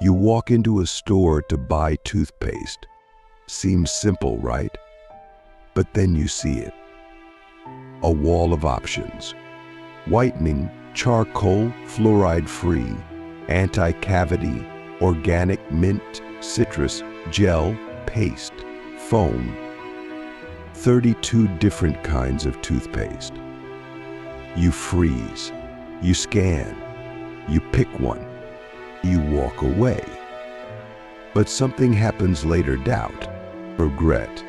You walk into a store to buy toothpaste. Seems simple, right? But then you see it. A wall of options. Whitening, charcoal, fluoride-free, anti-cavity, organic, mint, citrus, gel, paste, foam. 32 different kinds of toothpaste. You freeze. You scan. You pick one. You walk away. But something happens later. Doubt, regret.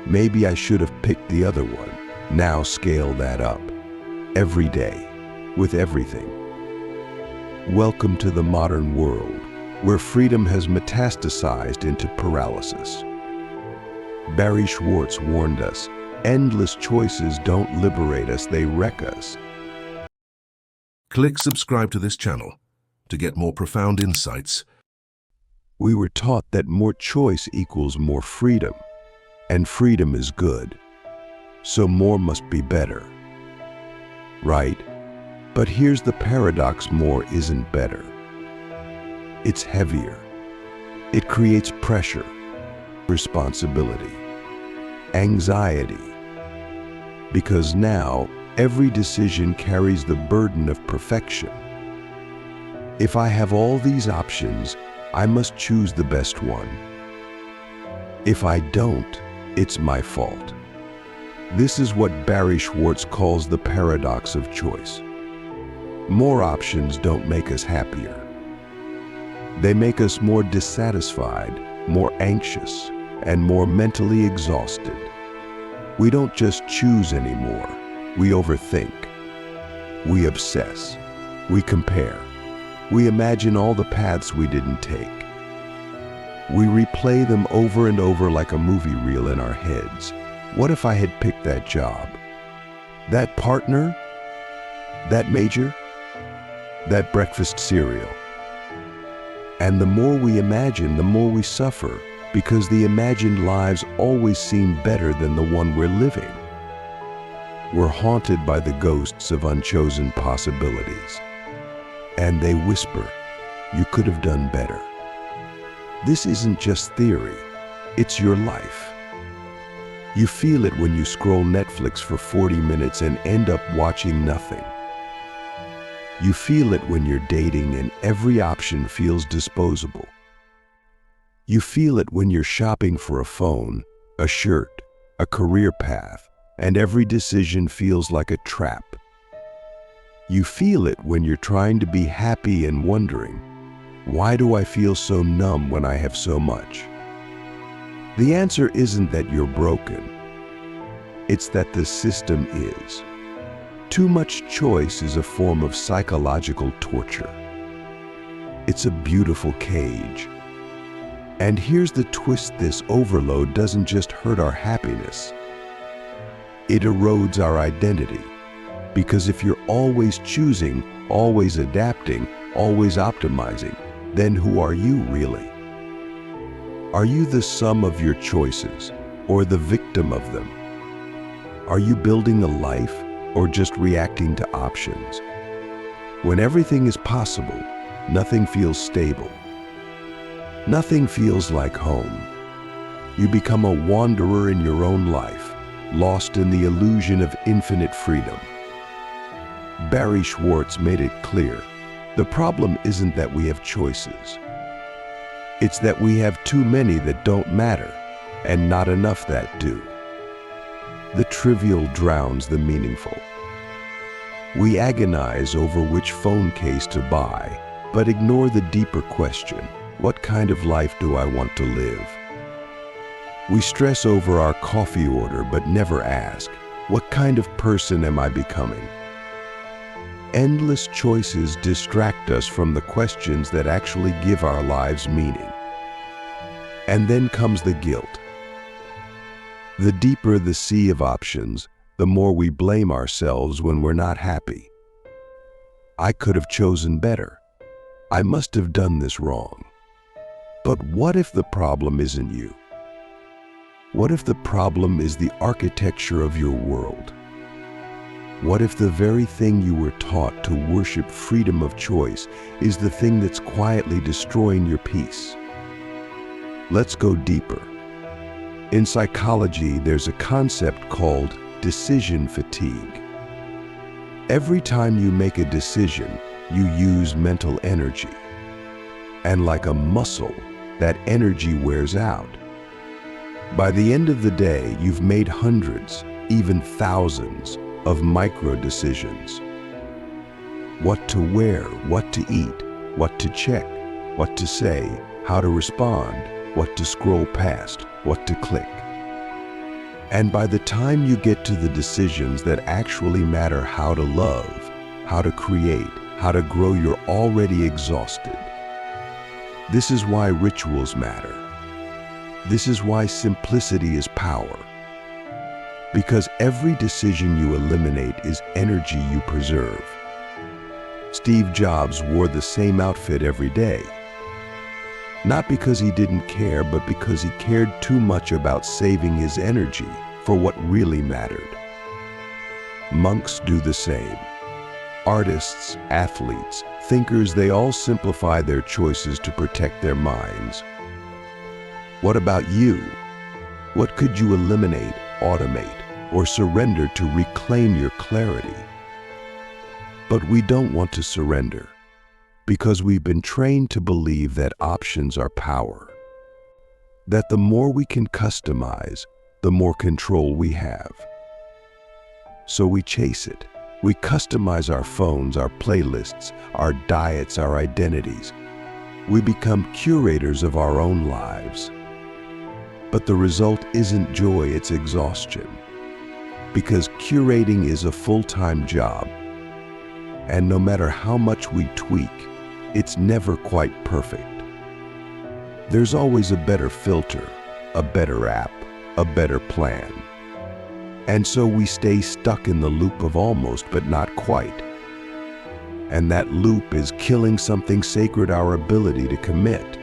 Maybe I should have picked the other one. Now scale that up. Every day, with everything. Welcome to the modern world, where freedom has metastasized into paralysis. Barry Schwartz warned us, endless choices don't liberate us, they wreck us. Click subscribe to this channel to get more profound insights. We were taught that more choice equals more freedom, and freedom is good, so more must be better. Right? But here's the paradox: more isn't better. It's heavier. It creates pressure, responsibility, anxiety. Because now, every decision carries the burden of perfection. If I have all these options, I must choose the best one. If I don't, it's my fault. This is what Barry Schwartz calls the paradox of choice. More options don't make us happier. They make us more dissatisfied, more anxious, and more mentally exhausted. We don't just choose anymore. We overthink. We obsess. We compare. We imagine all the paths we didn't take. We replay them over and over like a movie reel in our heads. What if I had picked that job? That partner? That major? That breakfast cereal? And the more we imagine, the more we suffer, because the imagined lives always seem better than the one we're living. We're haunted by the ghosts of unchosen possibilities. And they whisper, you could have done better. This isn't just theory, it's your life. You feel it when you scroll Netflix for 40 minutes and end up watching nothing. You feel it when you're dating and every option feels disposable. You feel it when you're shopping for a phone, a shirt, a career path, and every decision feels like a trap. You feel it when you're trying to be happy and wondering, why do I feel so numb when I have so much? The answer isn't that you're broken. It's that the system is. Too much choice is a form of psychological torture. It's a beautiful cage. And here's the twist: this overload doesn't just hurt our happiness. It erodes our identity. Because if you're always choosing, always adapting, always optimizing, then who are you really? Are you the sum of your choices or the victim of them? Are you building a life or just reacting to options? When everything is possible, nothing feels stable. Nothing feels like home. You become a wanderer in your own life, lost in the illusion of infinite freedom. Barry Schwartz made it clear, the problem isn't that we have choices. It's that we have too many that don't matter, and not enough that do. The trivial drowns the meaningful. We agonize over which phone case to buy, but ignore the deeper question, what kind of life do I want to live? We stress over our coffee order, but never ask, what kind of person am I becoming? Endless choices distract us from the questions that actually give our lives meaning. And then comes the guilt. The deeper the sea of options, the more we blame ourselves when we're not happy. I could have chosen better. I must have done this wrong. But what if the problem isn't you? What if the problem is the architecture of your world? What if the very thing you were taught to worship freedom of choice is the thing that's quietly destroying your peace? Let's go deeper. In psychology, there's a concept called decision fatigue. Every time you make a decision, you use mental energy. And like a muscle, that energy wears out. By the end of the day, you've made hundreds, even thousands, of micro decisions. What to wear, what to eat, what to check, what to say, how to respond, what to scroll past, what to click. And by the time you get to the decisions that actually matter, how to love, how to create, how to grow, you're already exhausted. This is why rituals matter. This is why simplicity is power. Because every decision you eliminate is energy you preserve. Steve Jobs wore the same outfit every day. Not because he didn't care, but because he cared too much about saving his energy for what really mattered. Monks do the same. Artists, athletes, thinkers, they all simplify their choices to protect their minds. What about you? What could you eliminate, automate, or surrender to reclaim your clarity? But we don't want to surrender because we've been trained to believe that options are power, that the more we can customize, the more control we have. So we chase it. We customize our phones, our playlists, our diets, our identities. We become curators of our own lives. But the result isn't joy, it's exhaustion. Because curating is a full-time job. And no matter how much we tweak, it's never quite perfect. There's always a better filter, a better app, a better plan. And so we stay stuck in the loop of almost but not quite. And that loop is killing something sacred, our ability to commit,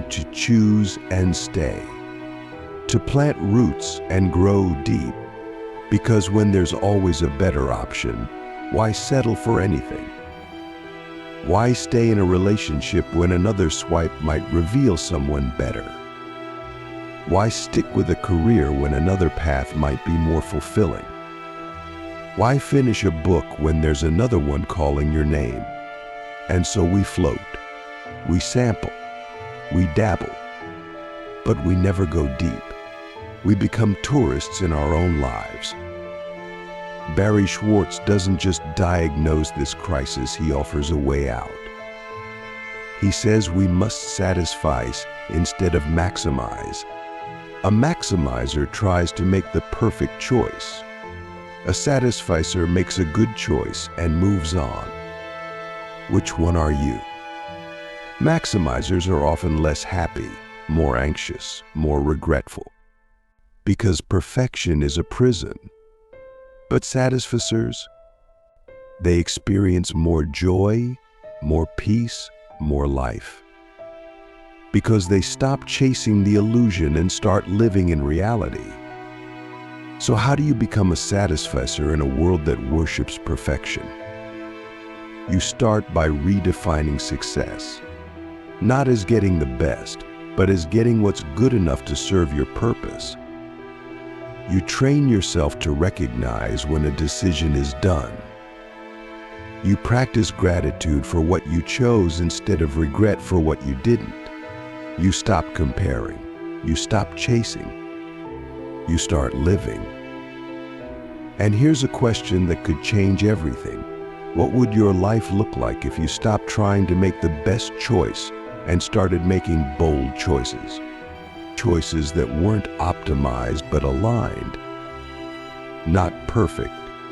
to choose and stay, to plant roots and grow deep. Because when there's always a better option, why settle for anything? Why stay in a relationship when another swipe might reveal someone better? Why stick with a career when another path might be more fulfilling? Why finish a book when there's another one calling your name? And so we float, we sample, we dabble, but we never go deep. We become tourists in our own lives. Barry Schwartz doesn't just diagnose this crisis, he offers a way out. He says we must satisfice instead of maximize. A maximizer tries to make the perfect choice. A satisficer makes a good choice and moves on. Which one are you? Maximizers are often less happy, more anxious, more regretful. Because perfection is a prison. But satisficers, they experience more joy, more peace, more life. Because they stop chasing the illusion and start living in reality. So how do you become a satisficer in a world that worships perfection? You start by redefining success, not as getting the best, but as getting what's good enough to serve your purpose. You train yourself to recognize when a decision is done. You practice gratitude for what you chose instead of regret for what you didn't. You stop comparing. You stop chasing. You start living. And here's a question that could change everything. What would your life look like if you stopped trying to make the best choice and started making bold choices? Choices that weren't optimized but aligned. Not perfect,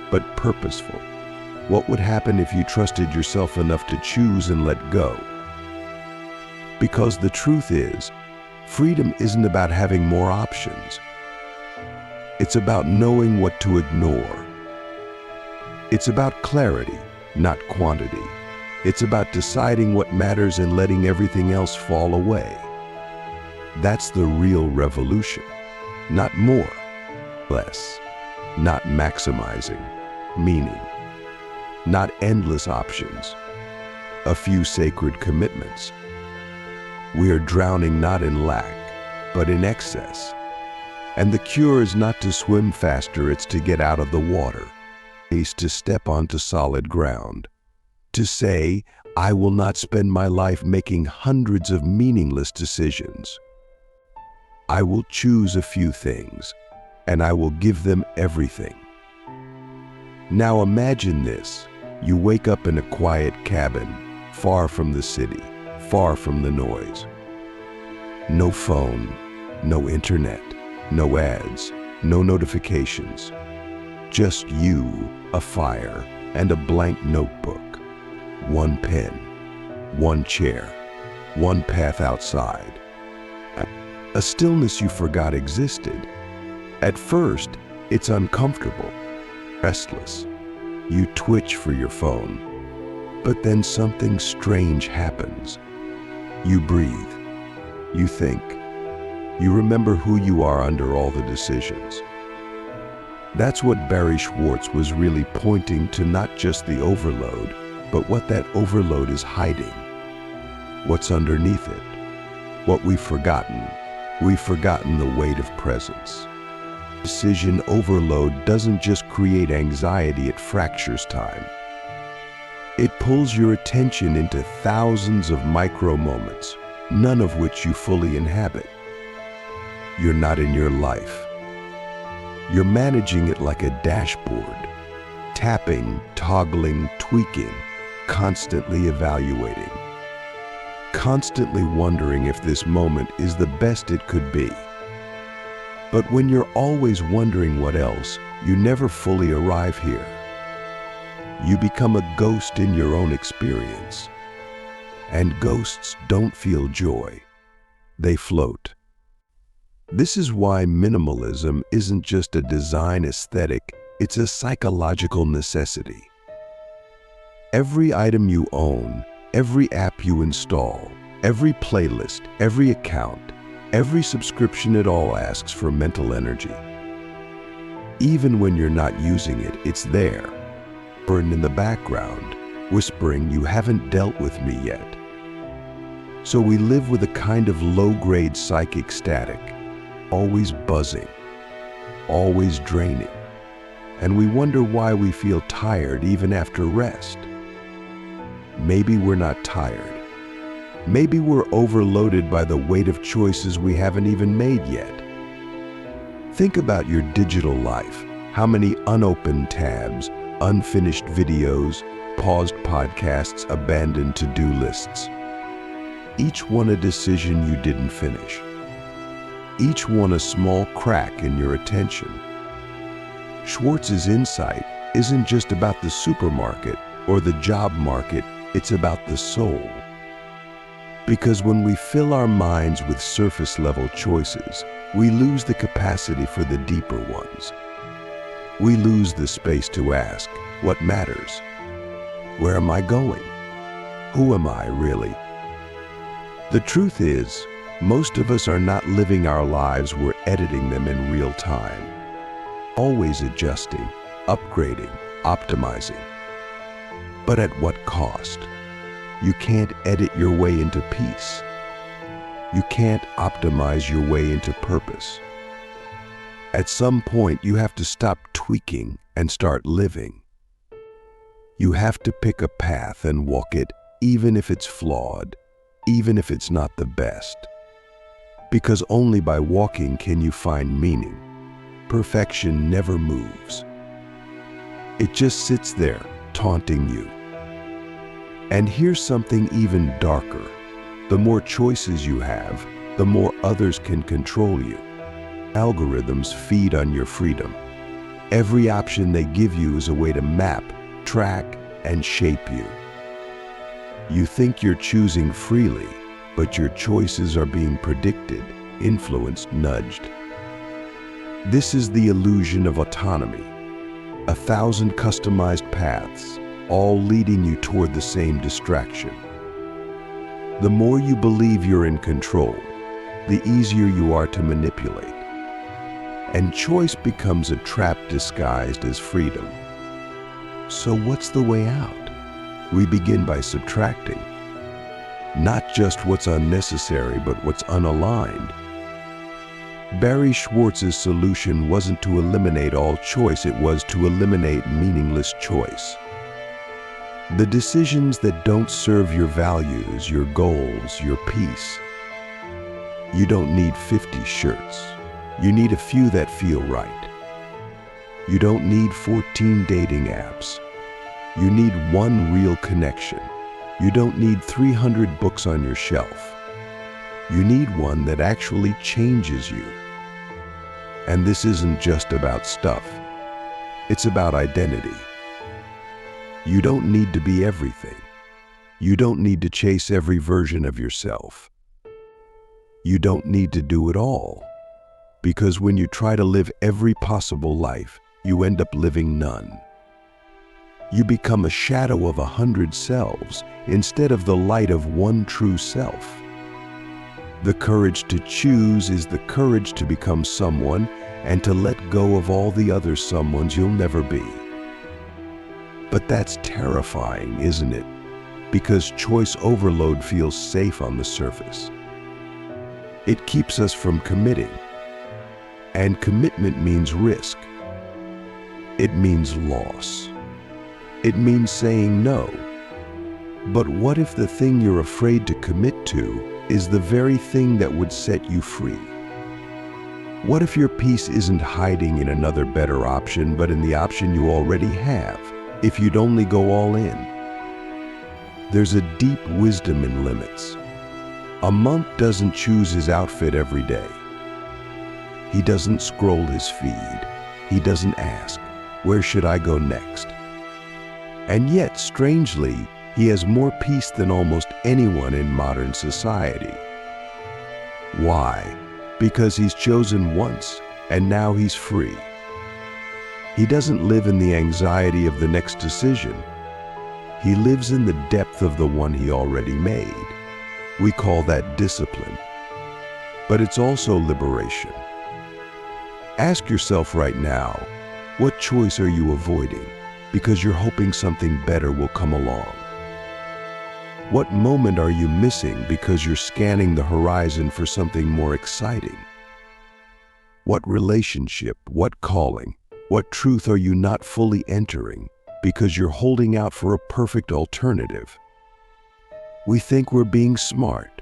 but purposeful. What would happen if you trusted yourself enough to choose and let go? Because the truth is, freedom isn't about having more options. It's about knowing what to ignore. It's about clarity, not quantity. It's about deciding what matters and letting everything else fall away. That's the real revolution. Not more, less. Not maximizing, meaning, not endless options, a few sacred commitments. We are drowning not in lack, but in excess. And the cure is not to swim faster, it's to get out of the water. It's to step onto solid ground. To say, I will not spend my life making hundreds of meaningless decisions. I will choose a few things, and I will give them everything. Now imagine this. You wake up in a quiet cabin, far from the city, far from the noise. No phone, no internet, no ads, no notifications. Just you, a fire, and a blank notebook. One pen, one chair, one path outside. A stillness you forgot existed. At first, it's uncomfortable, restless. You twitch for your phone. But then something strange happens. You breathe. You think. You remember who you are under all the decisions. That's what Barry Schwartz was really pointing to, not just the overload, but what that overload is hiding. What's underneath it? What we've forgotten. We've forgotten the weight of presence. Decision overload doesn't just create anxiety, it fractures time. It pulls your attention into thousands of micro moments, none of which you fully inhabit. You're not in your life. You're managing it like a dashboard, tapping, toggling, tweaking, constantly evaluating, constantly wondering if this moment is the best it could be. But when you're always wondering what else, you never fully arrive here. You become a ghost in your own experience. And ghosts don't feel joy. They float. This is why minimalism isn't just a design aesthetic, it's a psychological necessity. Every item you own, every app you install, every playlist, every account, every subscription, it all asks for mental energy. Even when you're not using it, it's there, burned in the background, whispering, you haven't dealt with me yet. So we live with a kind of low-grade psychic static, always buzzing, always draining. And we wonder why we feel tired even after rest. Maybe we're not tired. Maybe we're overloaded by the weight of choices we haven't even made yet. Think about your digital life. How many unopened tabs, unfinished videos, paused podcasts, abandoned to-do lists. Each one a decision you didn't finish. Each one a small crack in your attention. Schwartz's insight isn't just about the supermarket or the job market, it's about the soul. Because when we fill our minds with surface-level choices, we lose the capacity for the deeper ones. We lose the space to ask, what matters? Where am I going? Who am I really? The truth is, most of us are not living our lives, we're editing them in real time. Always adjusting, upgrading, optimizing. But at what cost? You can't edit your way into peace. You can't optimize your way into purpose. At some point, you have to stop tweaking and start living. You have to pick a path and walk it, even if it's flawed, even if it's not the best. Because only by walking can you find meaning. Perfection never moves. It just sits there, taunting you. And here's something even darker. The more choices you have, the more others can control you. Algorithms feed on your freedom. Every option they give you is a way to map, track, and shape you. You think you're choosing freely, but your choices are being predicted, influenced, nudged. This is the illusion of autonomy. 1,000 customized paths, all leading you toward the same distraction. The more you believe you're in control, the easier you are to manipulate. And choice becomes a trap disguised as freedom. So what's the way out? We begin by subtracting. Not just what's unnecessary, but what's unaligned. Barry Schwartz's solution wasn't to eliminate all choice, it was to eliminate meaningless choice. The decisions that don't serve your values, your goals, your peace. You don't need 50 shirts. You need a few that feel right. You don't need 14 dating apps. You need one real connection. You don't need 300 books on your shelf. You need one that actually changes you. And this isn't just about stuff. It's about identity. You don't need to be everything. You don't need to chase every version of yourself. You don't need to do it all. Because when you try to live every possible life, you end up living none. You become a shadow of 100 selves instead of the light of one true self. The courage to choose is the courage to become someone and to let go of all the other someones you'll never be. But that's terrifying, isn't it? Because choice overload feels safe on the surface. It keeps us from committing. And commitment means risk. It means loss. It means saying no. But what if the thing you're afraid to commit to is the very thing that would set you free? What if your peace isn't hiding in another better option, but in the option you already have, if you'd only go all in? There's a deep wisdom in limits. A monk doesn't choose his outfit every day. He doesn't scroll his feed. He doesn't ask, where should I go next? And yet, strangely, he has more peace than almost anyone in modern society. Why? Because he's chosen once, and now he's free. He doesn't live in the anxiety of the next decision. He lives in the depth of the one he already made. We call that discipline. But it's also liberation. Ask yourself right now, what choice are you avoiding because you're hoping something better will come along? What moment are you missing because you're scanning the horizon for something more exciting? What relationship, what calling, what truth are you not fully entering because you're holding out for a perfect alternative? We think we're being smart.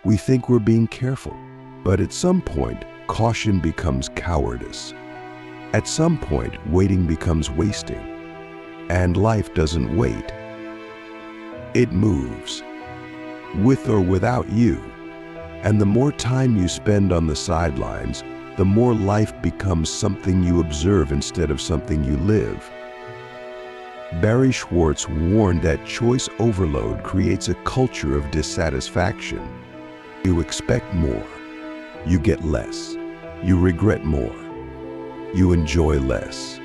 We think we're being careful. But at some point, caution becomes cowardice. At some point, waiting becomes wasting. And life doesn't wait. It moves, with or without you. And the more time you spend on the sidelines, the more life becomes something you observe instead of something you live. Barry Schwartz warned that choice overload creates a culture of dissatisfaction. You expect more. You get less. You regret more. You enjoy less.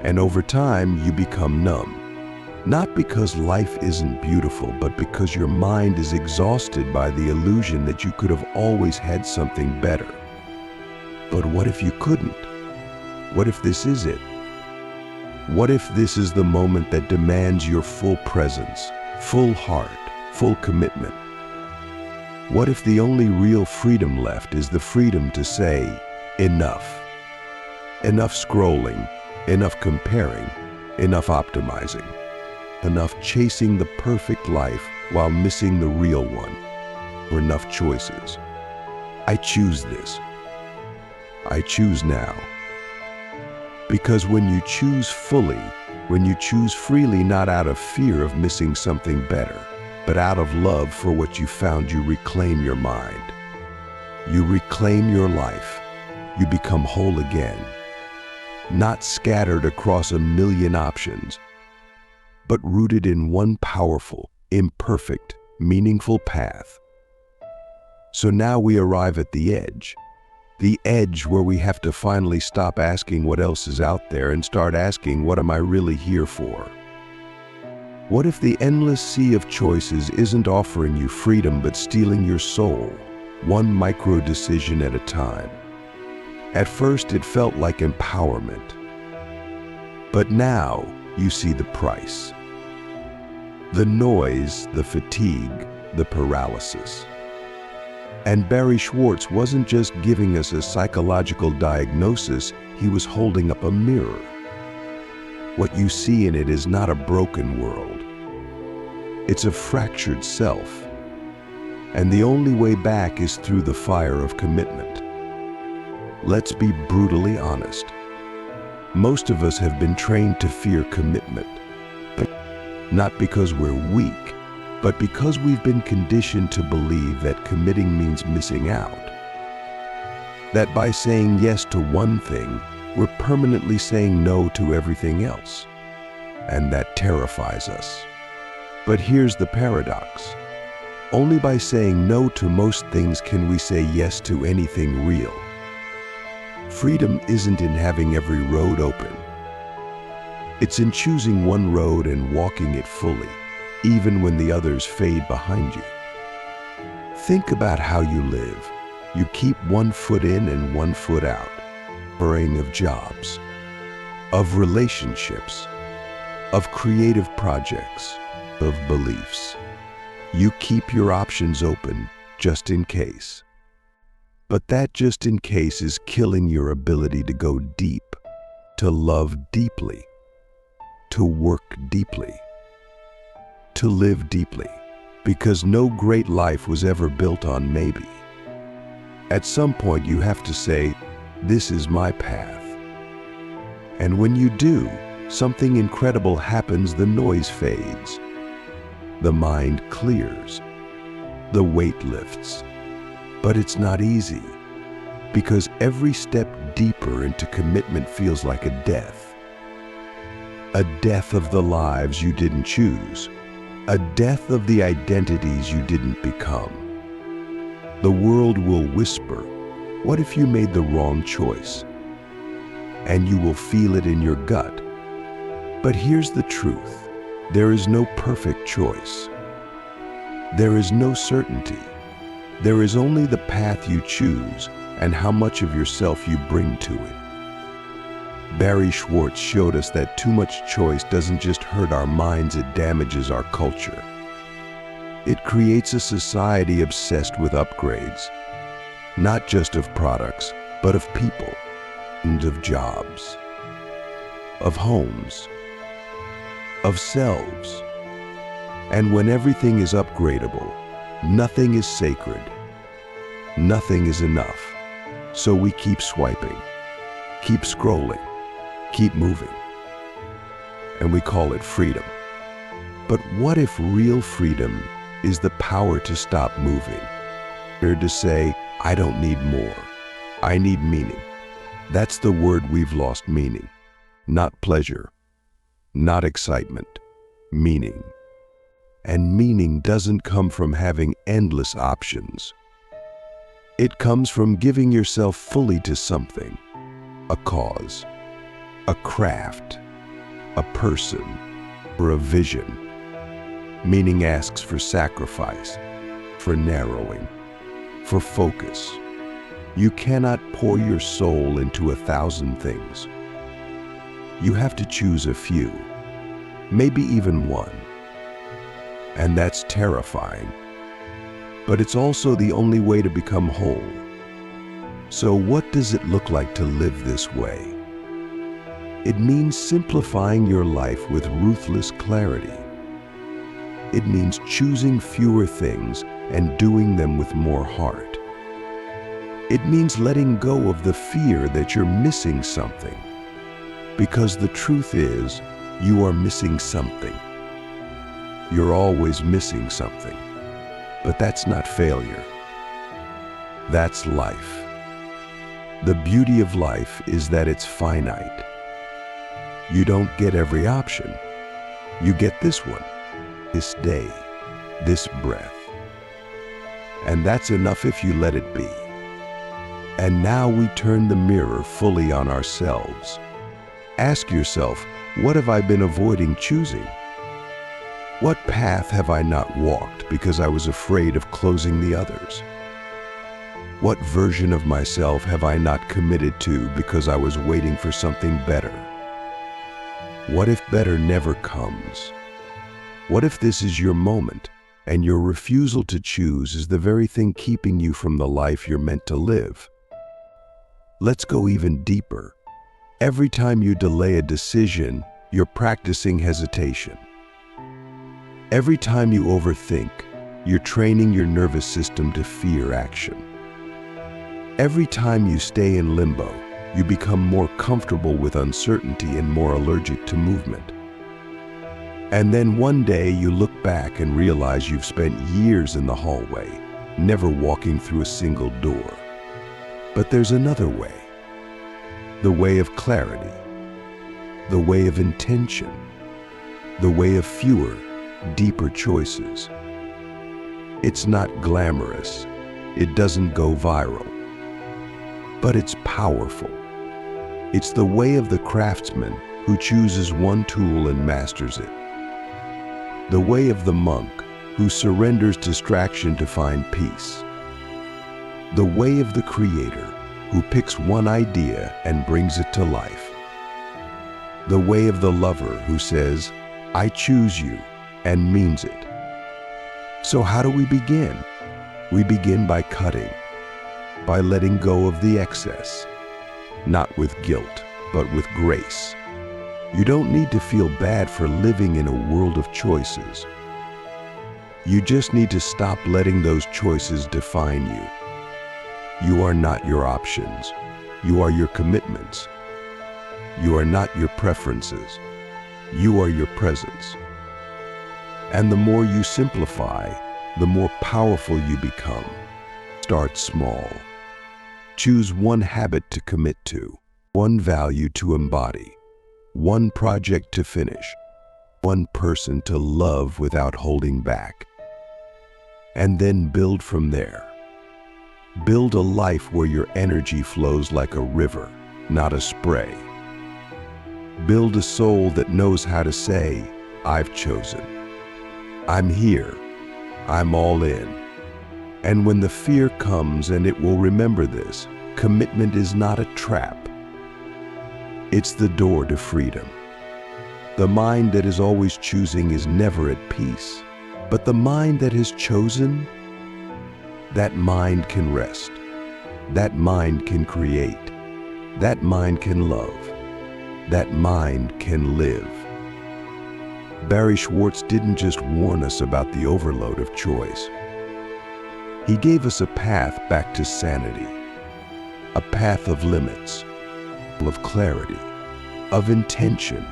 And over time, you become numb. Not because life isn't beautiful, but because your mind is exhausted by the illusion that you could have always had something better. But what if you couldn't? What if this is it? What if this is the moment that demands your full presence, full heart, full commitment? What if the only real freedom left is the freedom to say, enough? Enough scrolling, enough comparing, enough optimizing. Enough chasing the perfect life while missing the real one, or enough choices. I choose this. I choose now. Because when you choose fully, when you choose freely, not out of fear of missing something better, but out of love for what you found, you reclaim your mind. You reclaim your life. You become whole again. Not scattered across a million options, but rooted in one powerful, imperfect, meaningful path. So now we arrive at the edge where we have to finally stop asking what else is out there and start asking, what am I really here for? What if the endless sea of choices isn't offering you freedom but stealing your soul, one micro decision at a time? At first it felt like empowerment. But now, you see the price. The noise, the fatigue, the paralysis. And Barry Schwartz wasn't just giving us a psychological diagnosis, he was holding up a mirror. What you see in it is not a broken world. It's a fractured self. And the only way back is through the fire of commitment. Let's be brutally honest. Most of us have been trained to fear commitment. Not because we're weak, but because we've been conditioned to believe that committing means missing out. That by saying yes to one thing, we're permanently saying no to everything else. And that terrifies us. But here's the paradox. Only by saying no to most things can we say yes to anything real. Freedom isn't in having every road open. It's in choosing one road and walking it fully, even when the others fade behind you. Think about how you live. You keep one foot in and one foot out. Worrying of jobs, of relationships, of creative projects, of beliefs. You keep your options open just in case. But that just in case is killing your ability to go deep, to love deeply, to work deeply, to live deeply, because no great life was ever built on maybe. At some point you have to say, this is my path. And when you do, something incredible happens, the noise fades, the mind clears, the weight lifts. But it's not easy, because every step deeper into commitment feels like a death of the lives you didn't choose, a death of the identities you didn't become. The world will whisper, what if you made the wrong choice? And you will feel it in your gut. But here's the truth. There is no perfect choice. There is no certainty. There is only the path you choose and how much of yourself you bring to it. Barry Schwartz showed us that too much choice doesn't just hurt our minds, it damages our culture. It creates a society obsessed with upgrades, not just of products, but of people, and of jobs, of homes, of selves. And when everything is upgradable, nothing is sacred, nothing is enough. So we keep swiping, keep scrolling, keep moving. And we call it freedom. But what if real freedom is the power to stop moving? Or to say, I don't need more, I need meaning. That's the word we've lost, meaning. Not pleasure, not excitement, meaning. And meaning doesn't come from having endless options. It comes from giving yourself fully to something, a cause, a craft, a person, or a vision. Meaning asks for sacrifice, for narrowing, for focus. You cannot pour your soul into 1,000 things. You have to choose a few, maybe even one. And that's terrifying. But it's also the only way to become whole. So what does it look like to live this way? It means simplifying your life with ruthless clarity. It means choosing fewer things and doing them with more heart. It means letting go of the fear that you're missing something. Because the truth is, you are missing something. You're always missing something. But that's not failure. That's life. The beauty of life is that it's finite. You don't get every option. You get this one, this day, this breath. And that's enough if you let it be. And now we turn the mirror fully on ourselves. Ask yourself, what have I been avoiding choosing? What path have I not walked because I was afraid of closing the others? What version of myself have I not committed to because I was waiting for something better? What if better never comes? What if this is your moment, and your refusal to choose is the very thing keeping you from the life you're meant to live? Let's go even deeper. Every time you delay a decision, you're practicing hesitation. Every time you overthink, you're training your nervous system to fear action. Every time you stay in limbo, you become more comfortable with uncertainty and more allergic to movement. And then one day you look back and realize you've spent years in the hallway, never walking through a single door. But there's another way. The way of clarity. The way of intention. The way of fewer, deeper choices. It's not glamorous. It doesn't go viral. But it's powerful. It's the way of the craftsman who chooses one tool and masters it. The way of the monk who surrenders distraction to find peace. The way of the creator who picks one idea and brings it to life. The way of the lover who says, "I choose you," and means it. So how do we begin? We begin by cutting, by letting go of the excess, not with guilt, but with grace. You don't need to feel bad for living in a world of choices. You just need to stop letting those choices define you. You are not your options. You are your commitments. You are not your preferences. You are your presence. And the more you simplify, the more powerful you become. Start small. Choose one habit to commit to, one value to embody, one project to finish, one person to love without holding back. And then build from there. Build a life where your energy flows like a river, not a spray. Build a soul that knows how to say, "I've chosen. I'm here. I'm all in." And when the fear comes, and it will remember this, commitment is not a trap. It's the door to freedom. The mind that is always choosing is never at peace. But the mind that has chosen, that mind can rest. That mind can create. That mind can love. That mind can live. Barry Schwartz didn't just warn us about the overload of choice. He gave us a path back to sanity, a path of limits, of clarity, of intention.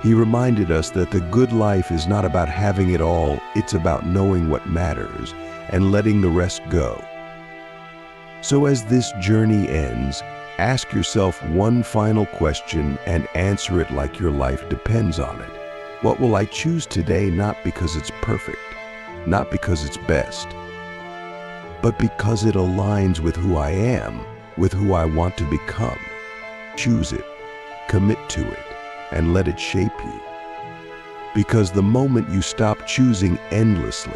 He reminded us that the good life is not about having it all, it's about knowing what matters and letting the rest go. So as this journey ends, ask yourself one final question and answer it like your life depends on it. What will I choose today, not because it's perfect, not because it's best, but because it aligns with who I am, with who I want to become? Choose it, commit to it, and let it shape you. Because the moment you stop choosing endlessly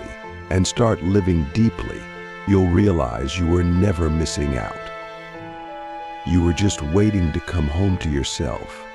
and start living deeply, you'll realize you were never missing out. You were just waiting to come home to yourself.